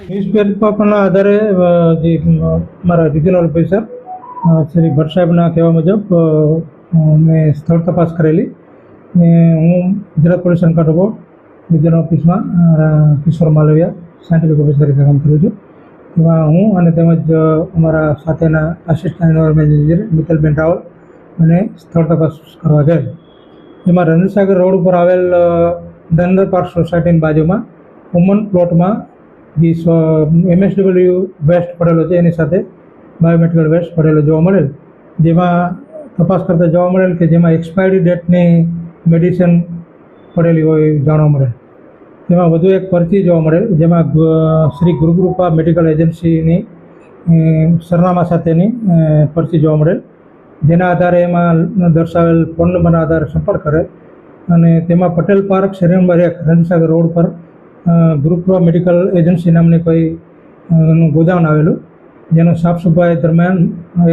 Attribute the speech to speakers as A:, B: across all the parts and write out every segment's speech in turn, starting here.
A: ન્યૂઝપેપરના આધારે જે મારા રિજનલ ઓફિસર શ્રી ભટ્ટ સાહેબના કહેવા મુજબ મેં સ્થળ તપાસ કરેલી ને હું ગુજરાત પોલીસ કન્ટ્રોલ રિજનલ ઓફિસમાં કિશોર માલવિયા સાયન્ટિફિક ઓફિસર તરીકે કામ કરું છું. એમાં હું અને તેમજ અમારા સાથેના આસિસ્ટન્ટ એન્વાયરમેન્ટ એન્જિનિયર મિત્તલબેન રાવલ અને સ્થળ તપાસ કરવા ગયેલ. એમાં રણસાગર રોડ ઉપર આવેલ ધનંદર પાર્ક સોસાયટીની બાજુમાં કોમન પ્લોટમાં જે MSW વેસ્ટ પડેલો છે એની સાથે બાયોમેડિકલ વેસ્ટ પડેલો જોવા મળેલ. જેમાં તપાસ કરતાં જોવા મળેલ કે જેમાં એક્સપાયરી ડેટની મેડિસિન પડેલી હોય જાણવા મળેલ. તેમાં વધુ એક પરચી જોવા મળેલ જેમાં શ્રી ગુરુકૃપા મેડિકલ એજન્સીની સરનામા સાથેની પરચી જોવા મળેલ. જેના આધારે એમાં દર્શાવેલ ફોન નંબરના આધારે સંપર્ક કરે અને તેમાં પટેલ પાર્ક શેરી નંબર 1 રણસાગર રોડ પર ગુરુકૃપા મેડિકલ એજન્સી નામની કોઈ ગોદામ આવેલું, જેનો સાફ સફાઈ દરમિયાન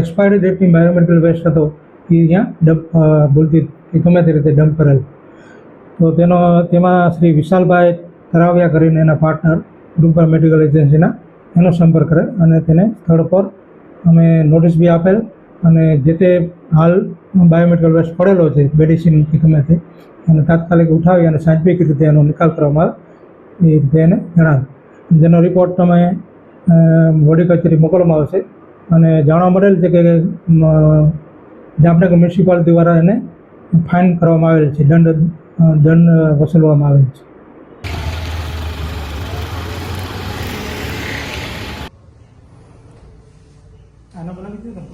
A: એક્સપાયરી ડેટની બાયોમેડિકલ વેસ્ટ હતો એ અહીંયા ભૂલથી ગમે તે રીતે ડમ્પ કરેલ. તો તેમાં શ્રી વિશાલભાઈ તરાવિયા કરીને એના પાર્ટનર ગુરુકૃપા મેડિકલ એજન્સીના એનો સંપર્ક કરે અને તેને સ્થળ પર અમે નોટિસ બી આપેલ અને જે તે હાલ બાયોમેડિકલ વેસ્ટ પડેલો છે મેડિસિન કે ગમે તે અને તાત્કાલિક ઉઠાવી અને સાયન્ટિફિક રીતે એનો નિકાલ કરવામાં આવે એ રીતે એને જણાવ્યું. જેનો રિપોર્ટ અમે વડી કચેરી મોકલવામાં આવશે અને જાણવા મળેલ છે કે જામનગર મ્યુનિસિપાલિટી દ્વારા એને ફાઇન કરવામાં આવેલ છે, દંડ વસૂલવામાં આવેલ છે. આના બનાવી દીધું